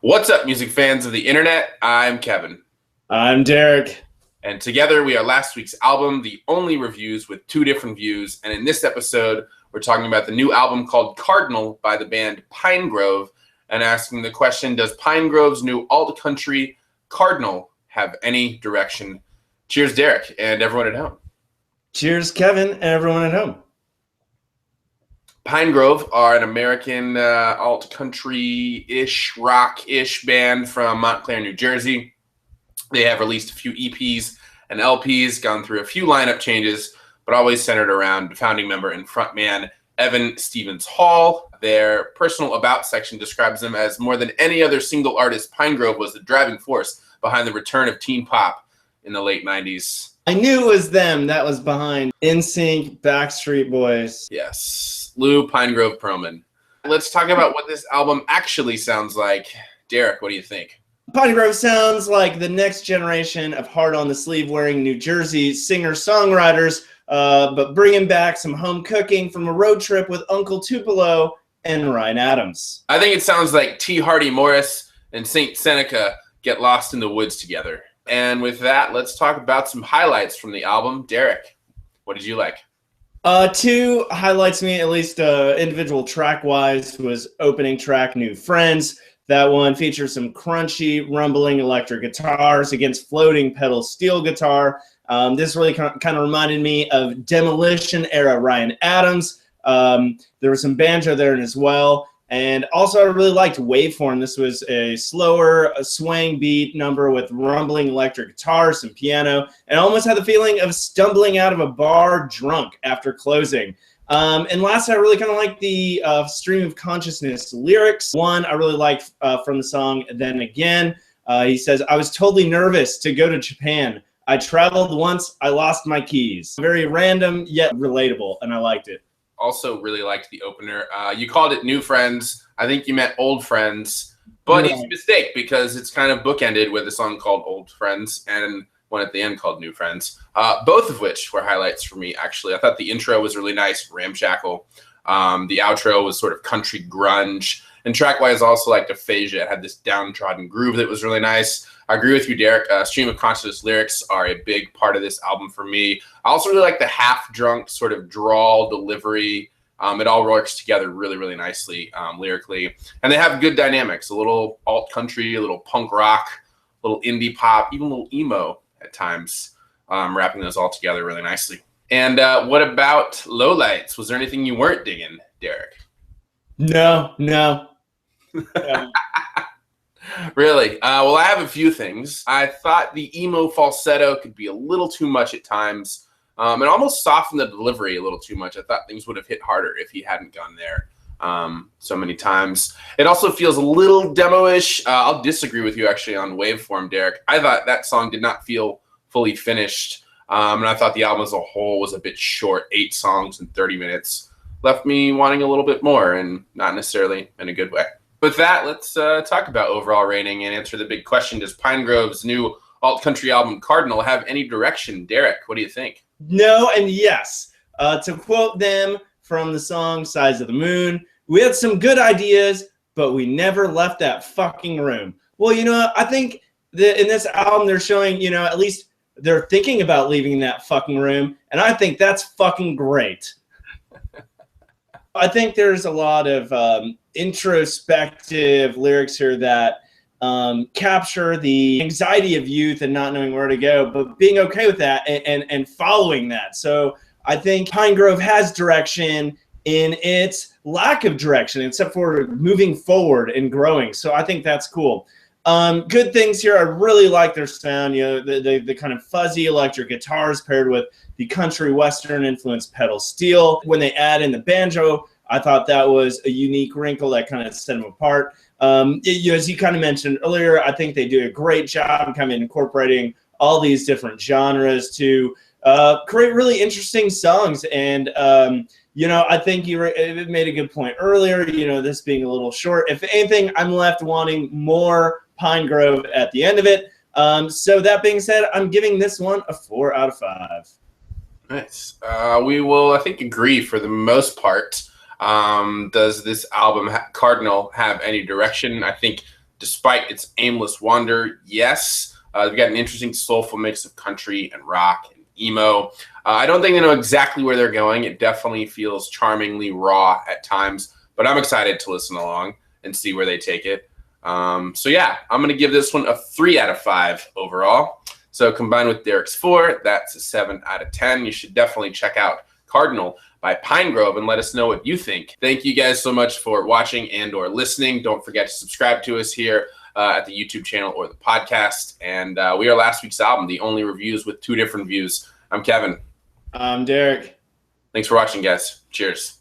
What's up, music fans of the internet? I'm Kevin. I'm Derek. And together we are last week's album, The Only Reviews with Two Different Views. And in this episode, we're talking about the new album called Cardinal by the band Pinegrove and asking the question, does Pinegrove's new alt-country Cardinal have any direction? Cheers, Derek, and everyone at home. Cheers, Kevin, and everyone at home. Pinegrove are an American alt-country-ish, rock-ish band from Montclair, New Jersey. They have released a few EPs and LPs, gone through a few lineup changes, but always centered around founding member and frontman Evan Stevens Hall. Their personal about section describes them as more than any other single artist, Pinegrove was the driving force behind the return of teen pop in the late 90s. I knew it was them that was behind NSYNC, Backstreet Boys. Yes, Lou Pinegrove Perlman. Let's talk about what this album actually sounds like. Derek, what do you think? Pinegrove sounds like the next generation of hard-on-the-sleeve-wearing New Jersey singer-songwriters, but bringing back some home cooking from a road trip with Uncle Tupelo and Ryan Adams. I think it sounds like T. Hardy Morris and Saintseneca get lost in the woods together. And with that, let's talk about some highlights from the album. Derek, what did you like? Two highlights me, at least individual track-wise, was opening track New Friends. That one features some crunchy, rumbling electric guitars against floating pedal steel guitar. This really kind of reminded me of Demolition-era Ryan Adams. There was some banjo there as well. And also, I really liked Waveform. This was a slower, swaying beat number with rumbling electric guitar, some piano, and almost had the feeling of stumbling out of a bar drunk after closing. And last, I really kind of like the stream of consciousness lyrics. One I really liked from the song, Then Again. He says, I was totally nervous to go to Japan. I traveled once, I lost my keys. Very random, yet relatable, and I liked it. Also really liked the opener. You called it New Friends. I think you meant Old Friends, but it's a mistake because it's kind of bookended with a song called Old Friends and one at the end called New Friends, both of which were highlights for me, actually. I thought the intro was really nice, ramshackle. The outro was sort of country grunge. And track-wise, also liked Aphasia. It had this downtrodden groove that was really nice. I agree with you, Derek. Stream of consciousness lyrics are a big part of this album for me. I also really like the half-drunk sort of drawl delivery. It all works together really, really nicely lyrically. And they have good dynamics, a little alt-country, a little punk rock, a little indie pop, even a little emo at times, wrapping those all together really nicely. And what about Lowlights? Was there anything you weren't digging, Derek? No. Really? Well, I have a few things. I thought the emo falsetto could be a little too much at times. It almost softened the delivery a little too much. I thought things would have hit harder if he hadn't gone there so many times. It also feels a little demo-ish. I'll disagree with you, actually, on Waveform, Derek. I thought that song did not feel fully finished. And I thought the album as a whole was a bit short. 8 songs in 30 minutes. Left me wanting a little bit more, and not necessarily in a good way. With that, let's talk about overall rating and answer the big question. Does Pinegrove's new alt-country album, Cardinal, have any direction? Derek, what do you think? No and yes. To quote them from the song Size of the Moon, we had some good ideas, but we never left that fucking room. Well, you know, I think that in this album they're showing, you know, at least they're thinking about leaving that fucking room, and I think that's fucking great. I think there's a lot of introspective lyrics here that capture the anxiety of youth and not knowing where to go, but being okay with that and following that. So I think Pinegrove has direction in its lack of direction, except for moving forward and growing. So I think that's cool. Good things here. I really like their sound. You know, the kind of fuzzy electric guitars paired with the country western influenced pedal steel. When they add in the banjo, I thought that was a unique wrinkle that kind of set them apart. You know, as you kind of mentioned earlier, I think they do a great job kind of incorporating all these different genres to create really interesting songs. And you know, I think you made a good point earlier, you know, this being a little short. If anything, I'm left wanting more Pinegrove at the end of it. So that being said, I'm giving this one a 4 out of 5. Nice. We will, I think, agree for the most part. Does this album, Cardinal, have any direction? I think despite its aimless wander. Yes, they've got an interesting soulful mix of country and rock and emo. I don't think they know exactly where they're going. It definitely feels charmingly raw at times, but I'm excited to listen along and see where they take it. So yeah, I'm going to give this one a 3 out of 5 overall. So combined with Derek's 4, that's a 7 out of 10. You should definitely check out Cardinal by Pinegrove and let us know what you think. Thank you guys so much for watching and or listening. Don't forget to subscribe to us here at the YouTube channel or the podcast. And we are last week's album, the only reviews with 2 different views. I'm Kevin. I'm Derek. Thanks for watching, guys. Cheers.